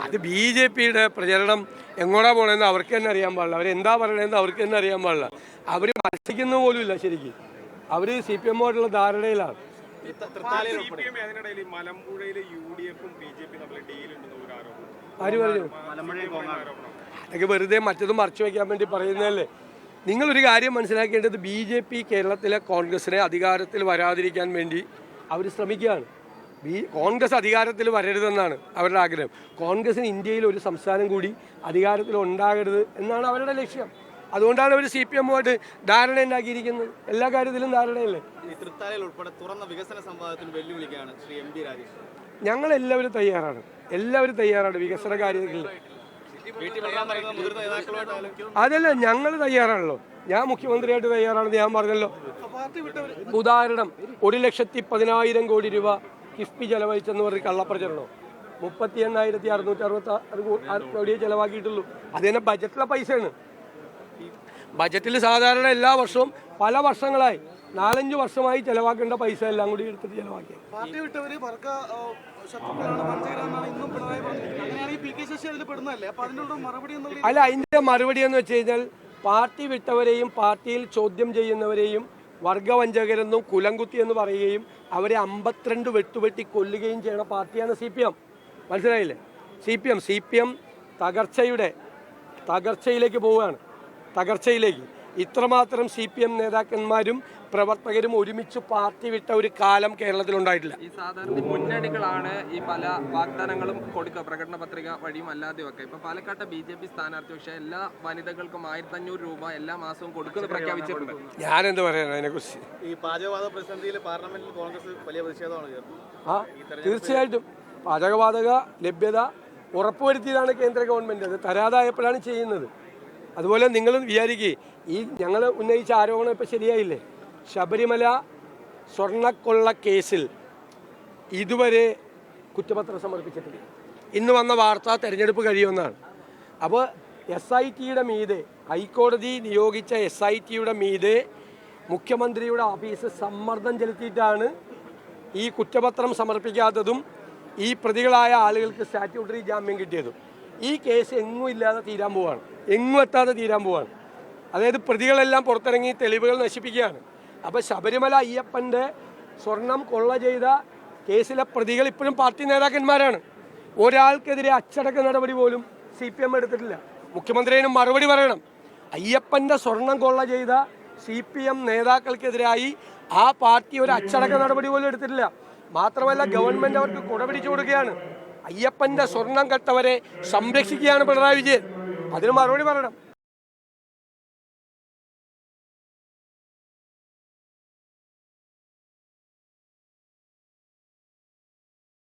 അത് B J പിയുടെ പ്രചരണം എങ്ങോട്ടാ പോകണമെന്ന് അവർക്ക് തന്നെ അറിയാൻ പാടില്ല. അവരെന്താ പറയണമെന്ന് അവർക്ക് തന്നെ അറിയാൻ പാടില്ല. അവർ മത്സരിക്കുന്ന പോലുമില്ല. ശരിക്കും അവർ CPM ആയിട്ടുള്ള ധാരണയിലാണ്. ആര് പറഞ്ഞു? അതൊക്കെ വെറുതെ മറ്റതും മറച്ചു വയ്ക്കാൻ വേണ്ടി പറയുന്നതല്ലേ. നിങ്ങളൊരു കാര്യം മനസ്സിലാക്കേണ്ടത്, BJP കേരളത്തിലെ കോൺഗ്രസിനെ അധികാരത്തിൽ വരാതിരിക്കാൻ വേണ്ടി അവർ ശ്രമിക്കുകയാണ്. കോൺഗ്രസ് അധികാരത്തിൽ വരരുതെന്നാണ് അവരുടെ ആഗ്രഹം. കോൺഗ്രസിന് ഇന്ത്യയിൽ ഒരു സംസ്ഥാനം കൂടി അധികാരത്തിൽ ഉണ്ടാകരുത് എന്നാണ് അവരുടെ ലക്ഷ്യം. അതുകൊണ്ടാണ് അവർ CPM-ആയിട്ട് ധാരണ ഉണ്ടാക്കിയിരിക്കുന്നത്. എല്ലാ കാര്യത്തിലും ധാരണയല്ലേ. ഞങ്ങളെല്ലാവരും തയ്യാറാണ് വികസന കാര്യങ്ങളിൽ. അതല്ല, ഞങ്ങൾ തയ്യാറാണല്ലോ. ഞാൻ മുഖ്യമന്ത്രിയായിട്ട് തയ്യാറാണെന്ന് ഞാൻ പറഞ്ഞല്ലോ. ഉദാഹരണം, 1,10,000 കോടി രൂപ കിഫ്ബി ചെലവഴിച്ചെന്ന് പറഞ്ഞ് കള്ളപ്രചരണോ? 38,666 കോടിയെ ചെലവാക്കിയിട്ടുള്ളൂ. അത് തന്നെ ബജറ്റിലെ പൈസയാണ്. ബജറ്റിൽ സാധാരണ എല്ലാ വർഷവും പല വർഷങ്ങളായി 4-5 വർഷമായി ചെലവാക്കേണ്ട പൈസ എല്ലാം കൂടി എടുത്തിട്ട് ചെലവാക്കി. അല്ല, അതിന്റെ മറുപടി എന്ന് വെച്ച് കഴിഞ്ഞാൽ, പാർട്ടി വിട്ടവരെയും പാർട്ടിയിൽ ചോദ്യം ചെയ്യുന്നവരെയും വർഗവഞ്ചകരെന്നും കുലംകുത്തി എന്ന് പറയുകയും അവരെ 52 വെട്ടുവെട്ടി കൊല്ലുകയും ചെയ്യുന്ന പാർട്ടിയാണ് CPM. മനസ്സിലായില്ലേ? CPM തകർച്ചയിലേക്ക് പോവുകയാണ്. തകർച്ചയിലേക്ക്. ഇത്രമാത്രം CPM നേതാക്കന്മാരും പ്രവർത്തകരും ഒരുമിച്ച് പാർട്ടി വിട്ട ഒരു കാലം കേരളത്തിലുണ്ടായിട്ടില്ല. ഈ സാധാരണ മുന്നണികളാണ് ഈ പല വാഗ്ദാനങ്ങളും കൊടുക്കുക, പ്രകടന പത്രിക വഴിയും അല്ലാതെ ഒക്കെ. ഇപ്പൊ പാലക്കാട്ടെ BJP സ്ഥാനാർത്ഥി പക്ഷേ എല്ലാ വനിതകൾക്കും 1,500 രൂപ എല്ലാ മാസവും കൊടുക്കുന്നത് പ്രഖ്യാപിച്ചിട്ടുണ്ട്. ഞാനെന്ത് പറയാനാണ് അതിനെക്കുറിച്ച്? ഈ പാചകവാതക പ്രതിസന്ധിയിൽ പാർലമെന്റിൽ കോൺഗ്രസ് വലിയ പ്രതിഷേധമാണ്. തീർച്ചയായിട്ടും പാചകവാതക ലഭ്യത ഉറപ്പുവരുത്തിയതാണ് കേന്ദ്ര ഗവൺമെൻറ്. അത് തരാതായപ്പോഴാണ് ചെയ്യുന്നത്. അതുപോലെ നിങ്ങൾ വിചാരിക്കുക, ഈ ഞങ്ങൾ ഉന്നയിച്ച ആരോപണം ഇപ്പോൾ ശരിയായില്ലേ? ശബരിമല സ്വർണ്ണക്കൊള്ള കേസിൽ ഇതുവരെ കുറ്റപത്രം സമർപ്പിച്ചിട്ടില്ല. ഇന്ന് വന്ന വാർത്ത തെരഞ്ഞെടുപ്പ് കഴിയുമെന്നാണ്. അപ്പോൾ SITയുടെ മീതെ, ഹൈക്കോടതി നിയോഗിച്ച SITയുടെ മീതെ മുഖ്യമന്ത്രിയുടെ ഓഫീസ് സമ്മർദ്ദം ചെലുത്തിയിട്ടാണ് ഈ കുറ്റപത്രം സമർപ്പിക്കാത്തതും ഈ പ്രതികളായ ആളുകൾക്ക് സ്റ്റാറ്റ്യൂട്ടറി ജാമ്യം കിട്ടിയതും. ഈ കേസ് എങ്ങും ഇല്ലാതെ തീരാൻ പോവാണ്, എങ്ങും എത്താതെ തീരാൻ പോവാണ്. അതായത് പ്രതികളെല്ലാം പുറത്തിറങ്ങി തെളിവുകൾ നശിപ്പിക്കുകയാണ്. അപ്പോൾ ശബരിമല അയ്യപ്പൻ്റെ സ്വർണം കൊള്ള ചെയ്ത കേസിലെ പ്രതികൾ ഇപ്പോഴും പാർട്ടി നേതാക്കന്മാരാണ്. ഒരാൾക്കെതിരെ അച്ചടക്ക നടപടി പോലും CPM എടുത്തിട്ടില്ല. മുഖ്യമന്ത്രിനും മറുപടി പറയണം. അയ്യപ്പൻ്റെ സ്വർണം കൊള്ള ചെയ്ത CPM നേതാക്കൾക്കെതിരായി ആ പാർട്ടി ഒരു അച്ചടക്ക നടപടി പോലും എടുത്തിട്ടില്ല. മാത്രമല്ല, ഗവൺമെൻറ് അവർക്ക് കുടപിടിച്ചു കൊടുക്കുകയാണ്. അയ്യപ്പൻ്റെ സ്വർണം കെട്ടവരെ സംരക്ഷിക്കുകയാണ് പിണറായി വിജയൻ. അതിന് മറുപടി പറയണം.